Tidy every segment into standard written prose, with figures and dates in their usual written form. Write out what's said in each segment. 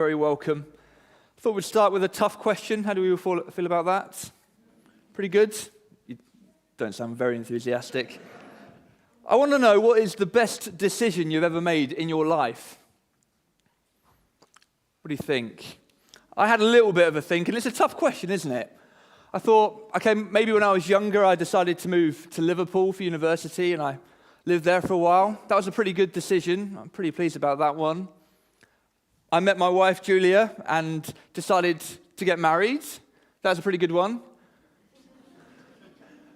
Very welcome. I thought we'd start with a tough question. How do we all feel about that? Pretty good? You don't sound very enthusiastic. I want to know, what is the best decision you've ever made in your life? What do you think? I had a little bit of a think, and it's a tough question, isn't it? I thought, okay, maybe when I was younger, I decided to move to Liverpool for university, and I lived there for a while. That was a pretty good decision. I'm pretty pleased about that one. I met my wife, Julia, and decided to get married. That was a pretty good one.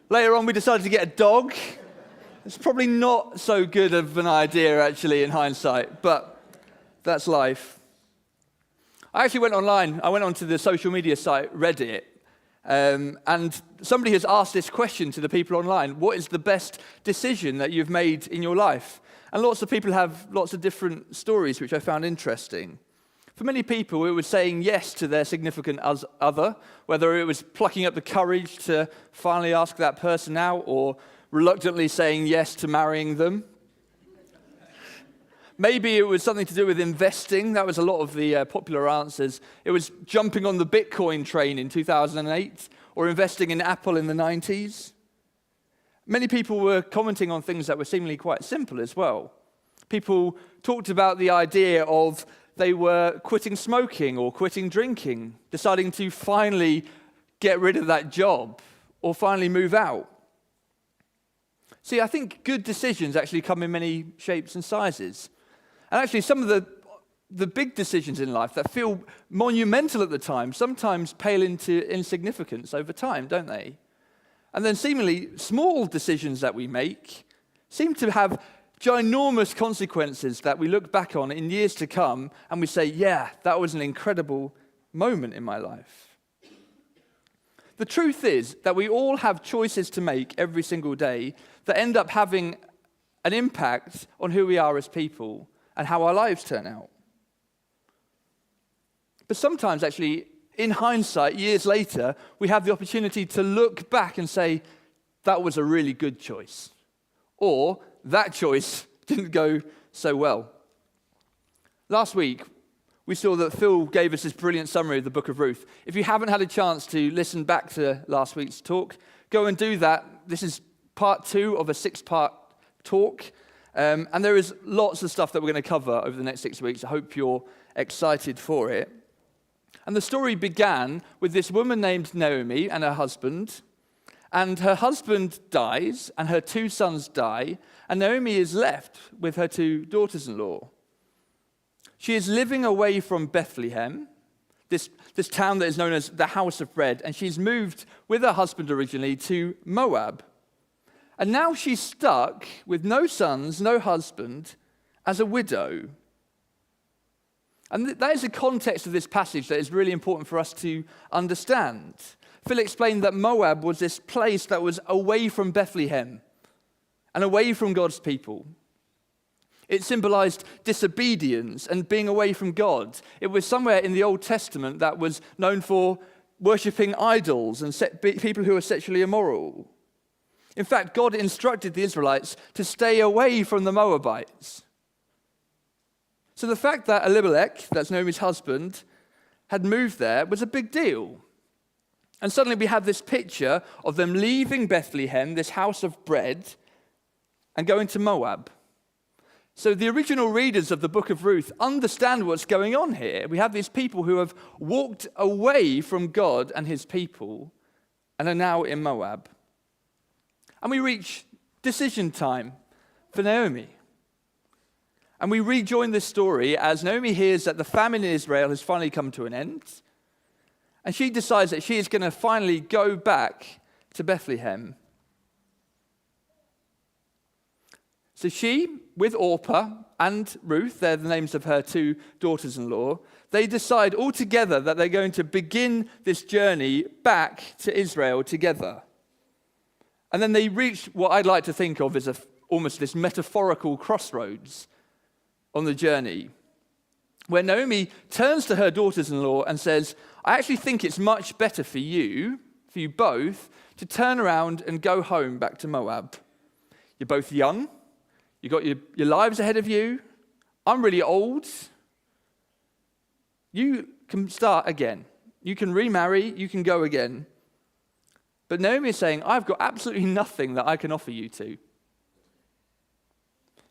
Later on, we decided to get a dog. It's probably not so good of an idea, actually, in hindsight, but that's life. I actually went online. I went onto the social media site Reddit, and somebody has asked this question to the people online: what is the best decision that you've made in your life? And lots of people have lots of different stories, which I found interesting. For many people, it was saying yes to their significant other, whether it was plucking up the courage to finally ask that person out, or reluctantly saying yes to marrying them. Maybe it was something to do with investing. That was a lot of the popular answers. It was jumping on the Bitcoin train in 2008, or investing in Apple in the 90s. Many people were commenting on things that were seemingly quite simple as well. People talked about the idea of they were quitting smoking or quitting drinking, deciding to finally get rid of that job or finally move out. See, I think good decisions actually come in many shapes and sizes. And actually, some of the big decisions in life that feel monumental at the time sometimes pale into insignificance over time, don't they? And then seemingly small decisions that we make seem to have ginormous consequences that we look back on in years to come and we say, yeah, that was an incredible moment in my life. The truth is that we all have choices to make every single day that end up having an impact on who we are as people and how our lives turn out. But sometimes, actually, in hindsight, years later, we have the opportunity to look back and say, that was a really good choice. Or, that choice didn't go so well. Last week, we saw that Phil gave us this brilliant summary of the book of Ruth. If you haven't had a chance to listen back to last week's talk, go and do that. This is part 2 of a 6-part talk. And there is lots of stuff that we're going to cover over the next 6 weeks. I hope you're excited for it. And the story began with this woman named Naomi and her husband. And her husband dies, and her 2 sons die, and Naomi is left with her 2 daughters-in-law. She is living away from Bethlehem, this town that is known as the House of Bread, and she's moved with her husband originally to Moab. And now she's stuck with no sons, no husband, as a widow. And that is the context of this passage that is really important for us to understand. Phil explained that Moab was this place that was away from Bethlehem and away from God's people. It symbolized disobedience and being away from God. It was somewhere in the Old Testament that was known for worshipping idols and people who were sexually immoral. In fact, God instructed the Israelites to stay away from the Moabites. So the fact that Elimelech, that's Naomi's husband, had moved there was a big deal. And suddenly we have this picture of them leaving Bethlehem, this house of bread, and going to Moab. So the original readers of the book of Ruth understand what's going on here. We have these people who have walked away from God and his people and are now in Moab. And we reach decision time for Naomi. And we rejoin this story as Naomi hears that the famine in Israel has finally come to an end. And she decides that she is going to finally go back to Bethlehem. So she, with Orpah and Ruth, they're the names of her 2 daughters-in-law, they decide all together that they're going to begin this journey back to Israel together. And then they reach what I'd like to think of as almost this metaphorical crossroads on the journey, where Naomi turns to her daughters-in-law and says, I actually think it's much better for you both, to turn around and go home back to Moab. You're both young. You've got your lives ahead of you. I'm really old. you can start again. You can remarry, you can go again. But Naomi is saying, I've got absolutely nothing that I can offer you to.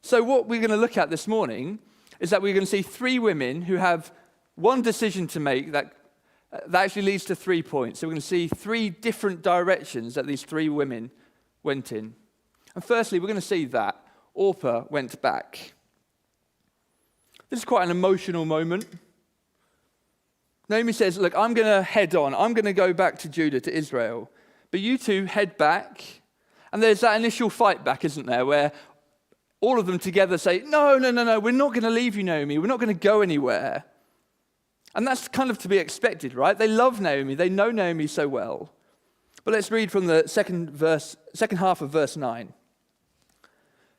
So what we're going to look at this morning is that we're going to see three women who have one decision to make that actually leads to 3 points. So we're going to see three different directions that these three women went in. And firstly, we're going to see that Orpah went back. This is quite an emotional moment. Naomi says, look, I'm going to head on. I'm going to go back to Judah, to Israel. But you two head back. And there's that initial fight back, isn't there, where all of them together say, no, we're not going to leave you, Naomi. We're not going to go anywhere. And that's kind of to be expected, right? They love Naomi. They know Naomi so well. But let's read from the second half of verse 9.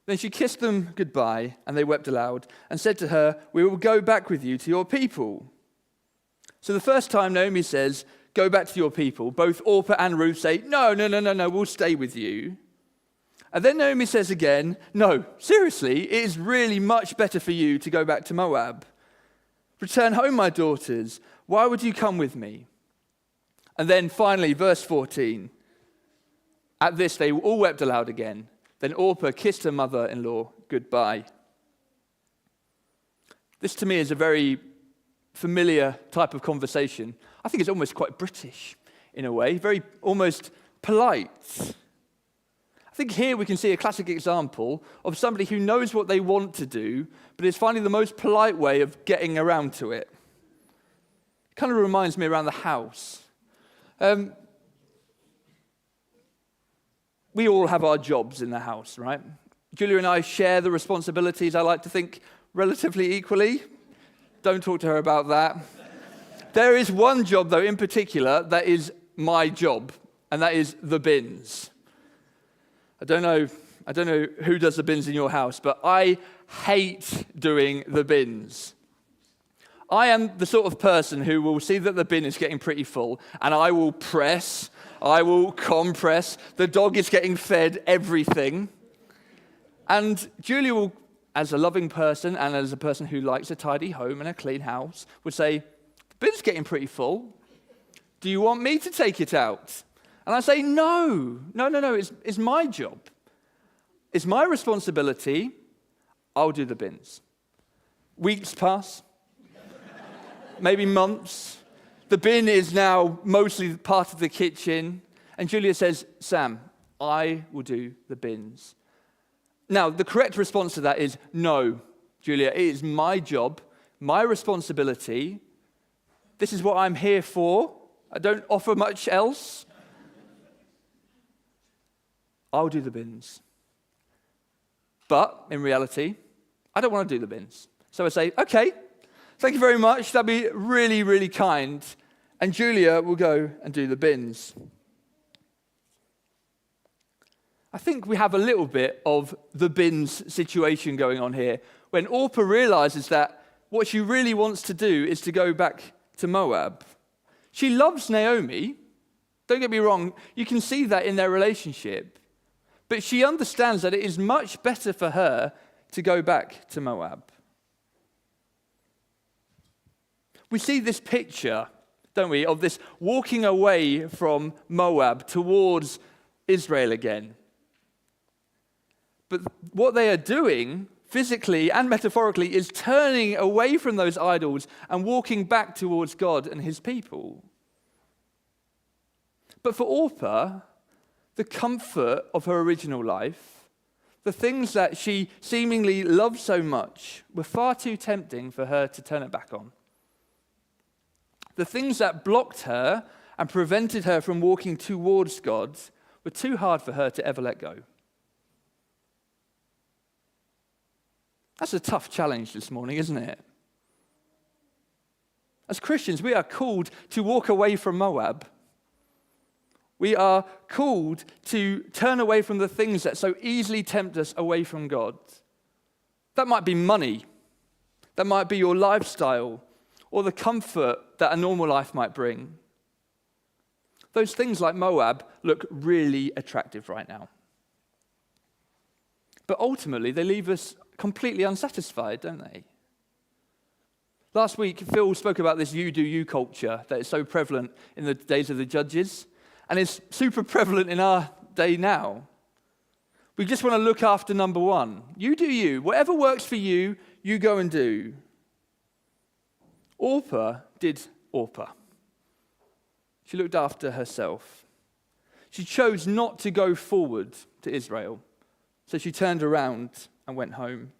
Then she kissed them goodbye, and they wept aloud, and said to her, we will go back with you to your people. So the first time Naomi says, go back to your people, both Orpah and Ruth say, no, we'll stay with you. And then Naomi says again, no, seriously, it is really much better for you to go back to Moab. Return home, my daughters. Why would you come with me? And then finally, verse 14. At this, they all wept aloud again. Then Orpah kissed her mother-in-law goodbye. This to me is a very familiar type of conversation. I think it's almost quite British in a way, very almost polite. I think here we can see a classic example of somebody who knows what they want to do, but is finding the most polite way of getting around to it. It kind of reminds me around the house. We all have our jobs in the house, right? Julia and I share the responsibilities, I like to think, relatively equally. Don't talk to her about that. There is one job, though, in particular, that is my job, and that is the bins. I don't know who does the bins in your house, but I hate doing the bins. I am the sort of person who will see that the bin is getting pretty full, and I will press, I will compress, the dog is getting fed everything. And Julia will, as a loving person and as a person who likes a tidy home and a clean house, would say, the bin's getting pretty full. Do you want me to take it out? And I say, no, it's my job. It's my responsibility. I'll do the bins. Weeks pass, maybe months. The bin is now mostly part of the kitchen. And Julia says, Sam, I will do the bins. Now, the correct response to that is, no, Julia, it is my job, my responsibility. This is what I'm here for. I don't offer much else. I'll do the bins. But in reality, I don't want to do the bins. So I say, okay, thank you very much. That'd be really, really kind. And Julia will go and do the bins. I think we have a little bit of the bins situation going on here when Orpah realizes that what she really wants to do is to go back to Moab. She loves Naomi. Don't get me wrong. You can see that in their relationship. But she understands that it is much better for her to go back to Moab. We see this picture, don't we, of this walking away from Moab towards Israel again. But what they are doing, physically and metaphorically, is turning away from those idols and walking back towards God and his people. But for Orpah, the comfort of her original life, the things that she seemingly loved so much, were far too tempting for her to turn it back on. The things that blocked her and prevented her from walking towards God were too hard for her to ever let go. That's a tough challenge this morning, isn't it? As Christians, we are called to walk away from Moab. We are called to turn away from the things that so easily tempt us away from God. That might be money. That might be your lifestyle or the comfort that a normal life might bring. Those things like Moab look really attractive right now. But ultimately, they leave us completely unsatisfied, don't they? Last week, Phil spoke about this you do you culture that is so prevalent in the days of the judges, and is super prevalent in our day now. We just want to look after number one. You do you. Whatever works for you, you go and do. Orpah did Orpah. She looked after herself. She chose not to go forward to Israel, so she turned around and went home.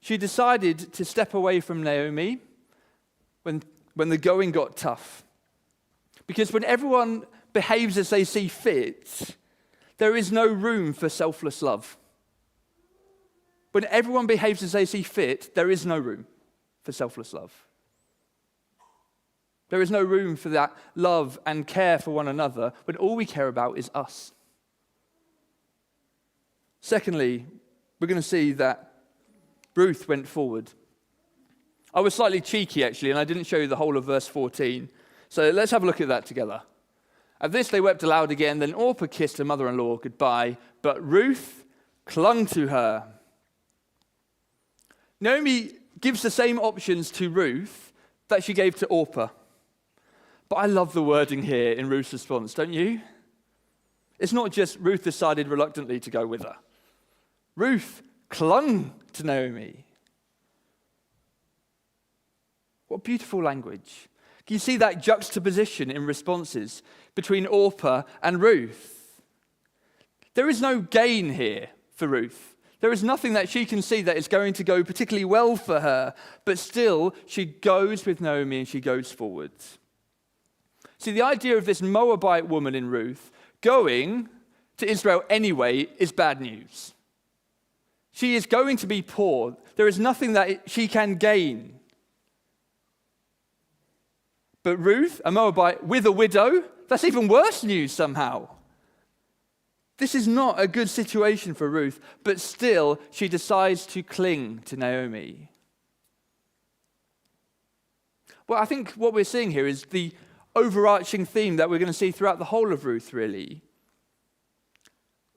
She decided to step away from Naomi when the going got tough. Because when everyone behaves as they see fit, there is no room for selfless love. When everyone behaves as they see fit, there is no room for selfless love. There is no room for that love and care for one another when all we care about is us. Secondly, we're going to see that Ruth went forward. I was slightly cheeky, actually, and I didn't show you the whole of verse 14. So let's have a look at that together. At this, they wept aloud again. Then Orpah kissed her mother-in-law goodbye, but Ruth clung to her. Naomi gives the same options to Ruth that she gave to Orpah. But I love the wording here in Ruth's response, don't you? It's not just Ruth decided reluctantly to go with her. Ruth clung to Naomi. What beautiful language. Can you see that juxtaposition in responses between Orpah and Ruth? There is no gain here for Ruth. There is nothing that she can see that is going to go particularly well for her, but still she goes with Naomi and she goes forward. See, the idea of this Moabite woman in Ruth going to Israel anyway is bad news. She is going to be poor. There is nothing that she can gain. But Ruth, a Moabite with a widow, that's even worse news somehow. This is not a good situation for Ruth, but still she decides to cling to Naomi. Well, I think what we're seeing here is the overarching theme that we're going to see throughout the whole of Ruth, really.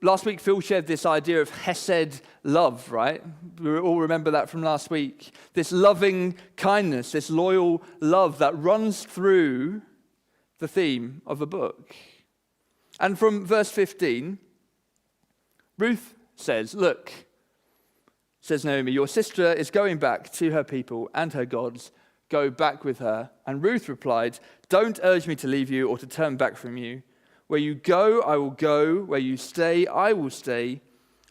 Last week, Phil shared this idea of Hesed love, right? We all remember that from last week. This loving kindness, this loyal love that runs through the theme of the book. And from verse 15, Ruth says, "Look," says Naomi, "your sister is going back to her people and her gods. Go back with her." And Ruth replied, "Don't urge me to leave you or to turn back from you. Where you go, I will go. Where you stay, I will stay.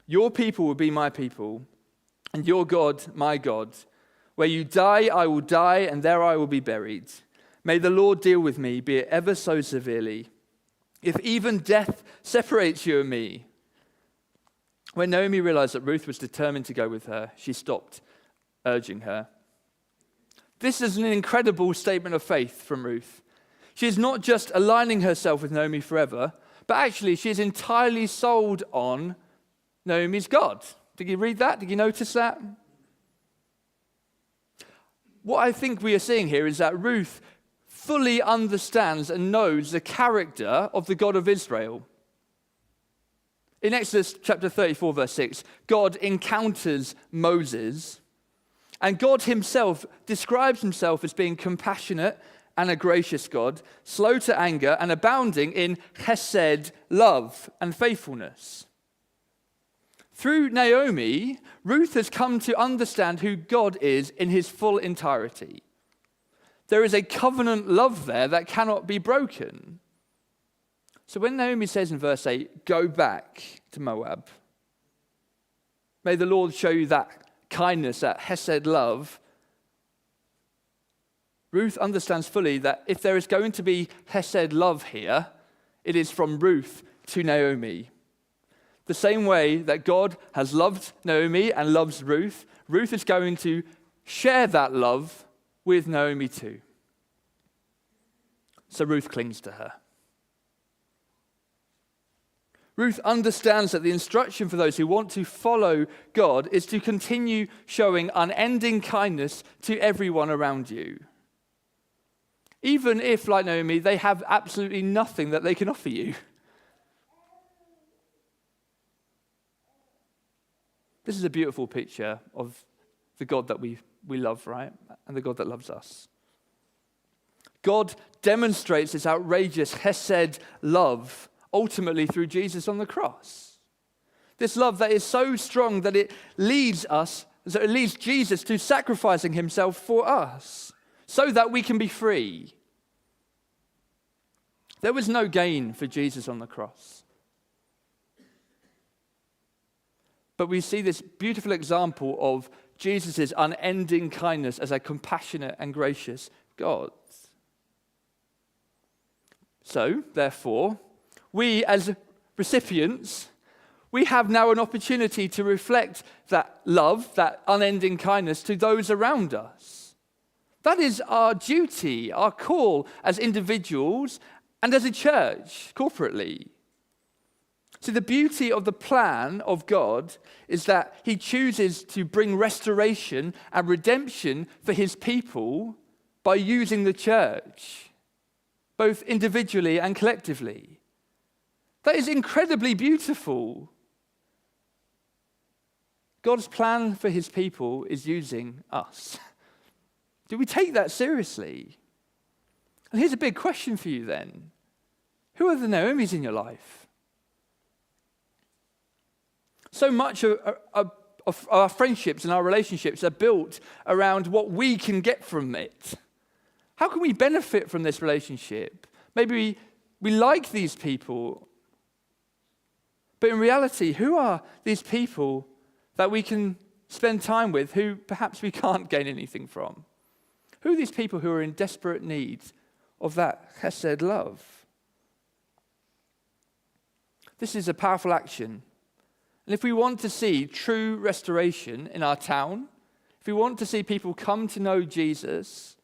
Your people will be my people, and your God, my God. Where you die, I will die, and there I will be buried. May the Lord deal with me, be it ever so severely, if even death separates you and me." When Naomi realized that Ruth was determined to go with her, she stopped urging her. This is an incredible statement of faith from Ruth. She is not just aligning herself with Naomi forever, but actually she is entirely sold on Naomi's God. Did you read that? Did you notice that? What I think we are seeing here is that Ruth fully understands and knows the character of the God of Israel. In Exodus chapter 34, verse 6, God encounters Moses, and God himself describes himself as being compassionate and a gracious God, slow to anger and abounding in chesed, love and faithfulness. Through Naomi, Ruth has come to understand who God is in his full entirety. There is a covenant love there that cannot be broken. So when Naomi says in verse 8, "Go back to Moab," may the Lord show you that kindness, that chesed love. Ruth understands fully that if there is going to be chesed love here, it is from Ruth to Naomi. The same way that God has loved Naomi and loves Ruth, Ruth is going to share that love with Naomi too. So Ruth clings to her. Ruth understands that the instruction for those who want to follow God is to continue showing unending kindness to everyone around you. Even if, like Naomi, they have absolutely nothing that they can offer you. This is a beautiful picture of the God that we love, right? And the God that loves us. God demonstrates this outrageous chesed love ultimately through Jesus on the cross. This love that is so strong that it leads Jesus to sacrificing himself for us so that we can be free. There was no gain for Jesus on the cross. But we see this beautiful example of Jesus' unending kindness as a compassionate and gracious God. So, therefore, we as recipients, we have now an opportunity to reflect that love, that unending kindness to those around us. That is our duty, our call as individuals and as a church, corporately. So the beauty of the plan of God is that he chooses to bring restoration and redemption for his people by using the church, both individually and collectively. That is incredibly beautiful. God's plan for his people is using us. Do we take that seriously? And here's a big question for you then. Who are the Naomis in your life? So much of our friendships and our relationships are built around what we can get from it. How can we benefit from this relationship? Maybe we like these people, but in reality, who are these people that we can spend time with who perhaps we can't gain anything from? Who are these people who are in desperate need of that chesed love? This is a powerful action. And if we want to see true restoration in our town, if we want to see people come to know Jesus,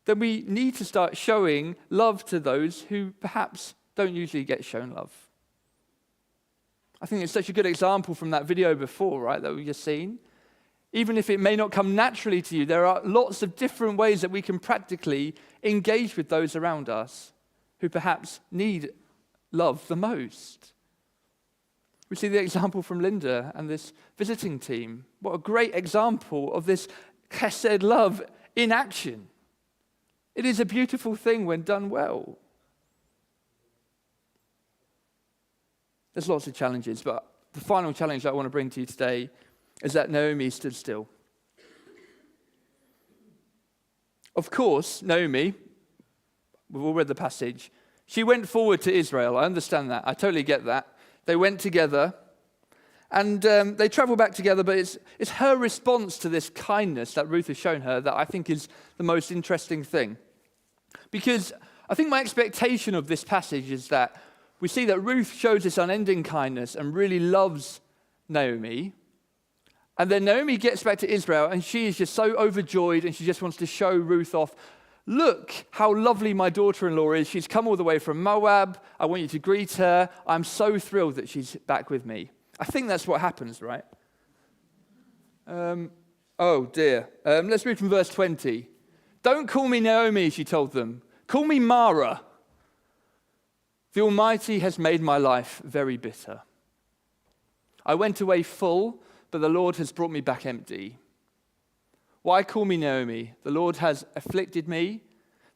then we need to start showing love to those who perhaps don't usually get shown love. I think it's such a good example from that video before, right, that we've just seen. Even if it may not come naturally to you, there are lots of different ways that we can practically engage with those around us who perhaps need love the most. We see the example from Linda and this visiting team. What a great example of this chesed love in action. It is a beautiful thing when done well. There's lots of challenges, but the final challenge that I want to bring to you today is that Naomi stood still. Of course, Naomi, we've all read the passage, she went forward to Israel. I understand that. I totally get that. They went together, and they traveled back together, but it's her response to this kindness that Ruth has shown her that I think is the most interesting thing. Because I think my expectation of this passage is that we see that Ruth shows this unending kindness and really loves Naomi. And then Naomi gets back to Israel, and she is just so overjoyed, and she just wants to show Ruth off. Look how lovely my daughter-in-law is. She's come all the way from Moab. I want you to greet her. I'm so thrilled that she's back with me. I think that's what happens, right? Oh, dear. Let's read from verse 20. Don't call me Naomi, she told them. Call me Mara. The Almighty has made my life very bitter. I went away full, but the Lord has brought me back empty. Why call me Naomi? The Lord has afflicted me.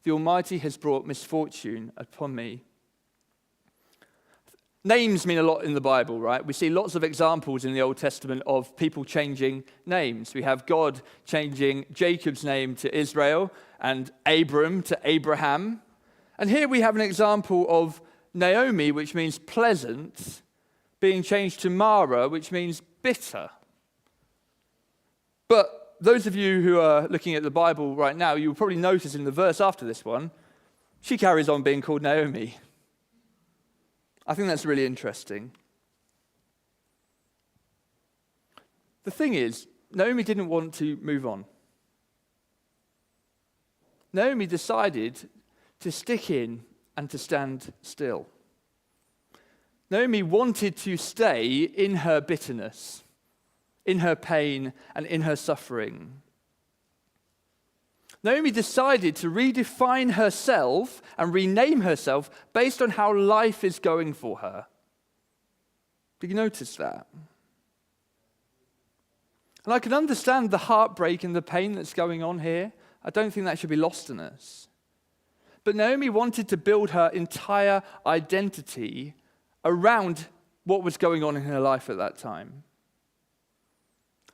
The Almighty has brought misfortune upon me. Names mean a lot in the Bible, right? We see lots of examples in the Old Testament of people changing names. We have God changing Jacob's name to Israel and Abram to Abraham. And here we have an example of Naomi, which means pleasant, being changed to Mara, which means bitter. But those of you who are looking at the Bible right now, you'll probably notice in the verse after this one, she carries on being called Naomi. I think that's really interesting. The thing is, Naomi didn't want to move on. Naomi decided to stick in and to stand still. Naomi wanted to stay in her bitterness, in her pain, and in her suffering. Naomi decided to redefine herself and rename herself based on how life is going for her. Did you notice that? And I can understand the heartbreak and the pain that's going on here. I don't think that should be lost on us. But Naomi wanted to build her entire identity around what was going on in her life at that time.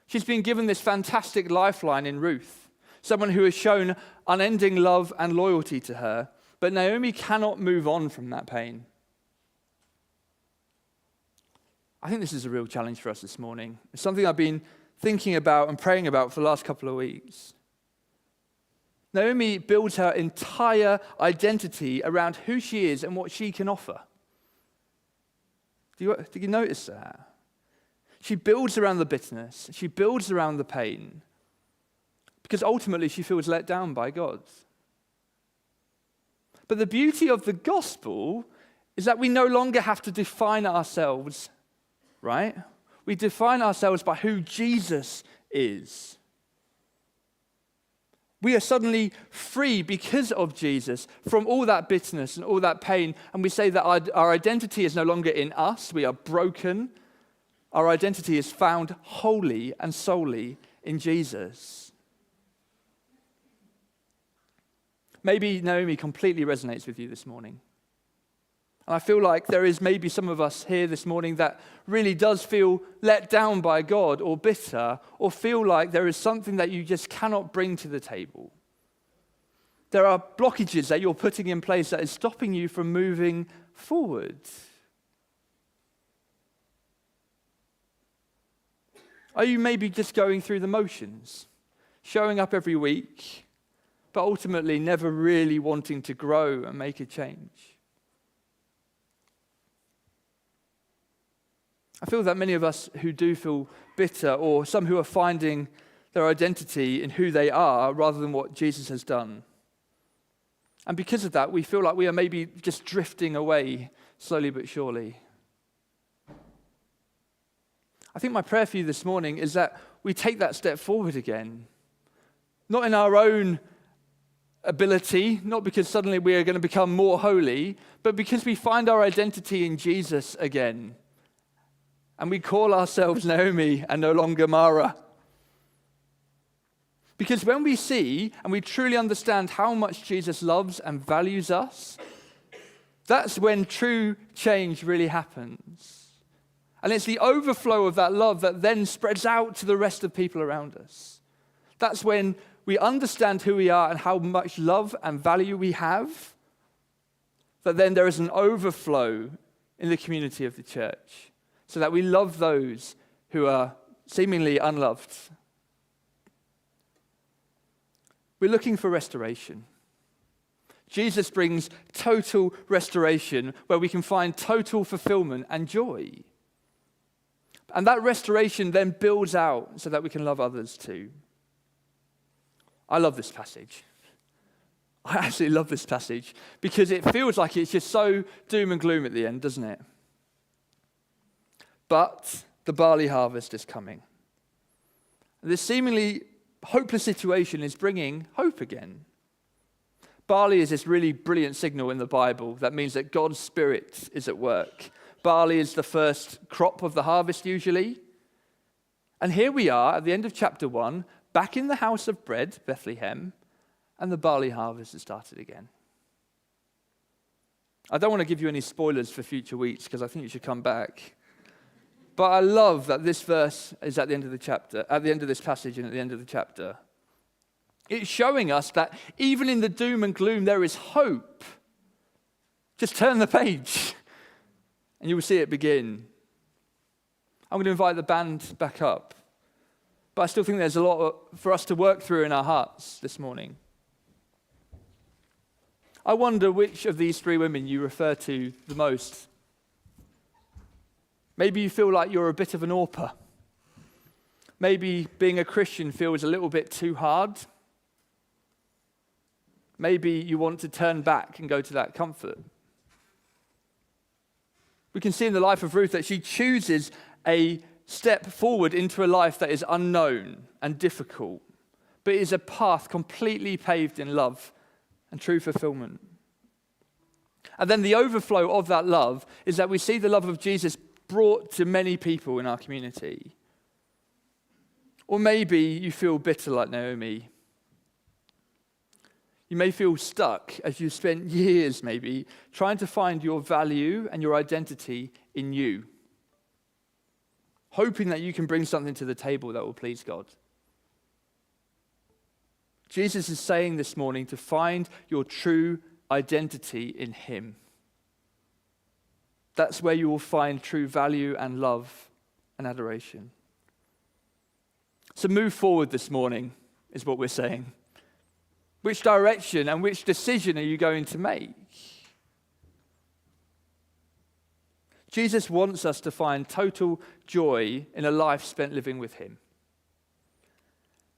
She's been given this fantastic lifeline in Ruth, someone who has shown unending love and loyalty to her, but Naomi cannot move on from that pain. I think this is a real challenge for us this morning. It's something I've been thinking about and praying about for the last couple of weeks. Naomi builds her entire identity around who she is and what she can offer. Do you notice that? She builds around the bitterness. She builds around the pain. Because ultimately she feels let down by God. But the beauty of the gospel is that we no longer have to define ourselves, right? We define ourselves by who Jesus is. We are suddenly free because of Jesus from all that bitterness and all that pain. And we say that our identity is no longer in us. We are broken. Our identity is found wholly and solely in Jesus. Maybe Naomi completely resonates with you this morning. And I feel like there is maybe some of us here this morning that really does feel let down by God or bitter or feel like there is something that you just cannot bring to the table. There are blockages that you're putting in place that is stopping you from moving forward. Are you maybe just going through the motions, showing up every week, but ultimately never really wanting to grow and make a change? I feel that many of us who do feel bitter, or some who are finding their identity in who they are rather than what Jesus has done. And because of that, we feel like we are maybe just drifting away slowly but surely. I think my prayer for you this morning is that we take that step forward again. Not in our own ability, not because suddenly we are going to become more holy, but because we find our identity in Jesus again. And we call ourselves Naomi and no longer Mara. Because when we see and we truly understand how much Jesus loves and values us, that's when true change really happens. And it's the overflow of that love that then spreads out to the rest of people around us. That's when we understand who we are and how much love and value we have, that then there is an overflow in the community of the church, so that we love those who are seemingly unloved. We're looking for restoration. Jesus brings total restoration where we can find total fulfillment and joy. And that restoration then builds out so that we can love others too. I love this passage. I absolutely love this passage because it feels like it's just so doom and gloom at the end, doesn't it? But the barley harvest is coming. This seemingly hopeless situation is bringing hope again. Barley is this really brilliant signal in the Bible that means that God's Spirit is at work. Barley is the first crop of the harvest usually. And here we are at the end of chapter 1, back in the house of bread, Bethlehem, and the barley harvest has started again. I don't want to give you any spoilers for future weeks because I think you should come back. But I love that this verse is at the end of the chapter, at the end of this passage and at the end of the chapter. It's showing us that even in the doom and gloom, there is hope. Just turn the page and you will see it begin. I'm going to invite the band back up. But I still think there's a lot for us to work through in our hearts this morning. I wonder which of these three women you refer to the most. Maybe you feel like you're a bit of an Orpah. Maybe being a Christian feels a little bit too hard. Maybe you want to turn back and go to that comfort. We can see in the life of Ruth that she chooses a step forward into a life that is unknown and difficult, but is a path completely paved in love and true fulfillment. And then the overflow of that love is that we see the love of Jesus brought to many people in our community. Or maybe you feel bitter like Naomi. You may feel stuck as you've spent years maybe trying to find your value and your identity in you, hoping that you can bring something to the table that will please God. Jesus is saying this morning to find your true identity in him. That's where you will find true value and love and adoration. So move forward this morning, is what we're saying. Which direction and which decision are you going to make? Jesus wants us to find total joy in a life spent living with him.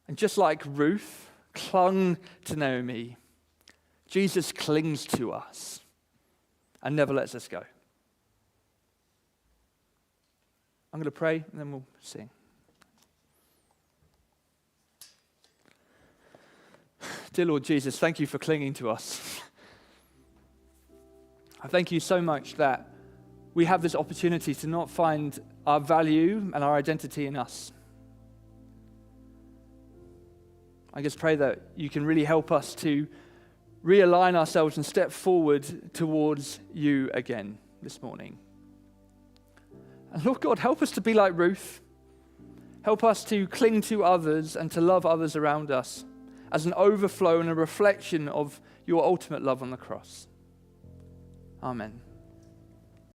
And just like Ruth clung to Naomi, Jesus clings to us and never lets us go. I'm going to pray and then we'll sing. Dear Lord Jesus, thank you for clinging to us. I thank you so much that we have this opportunity to not find our value and our identity in us. I just pray that you can really help us to realign ourselves and step forward towards you again this morning. And Lord God, help us to be like Ruth. Help us to cling to others and to love others around us as an overflow and a reflection of your ultimate love on the cross. Amen.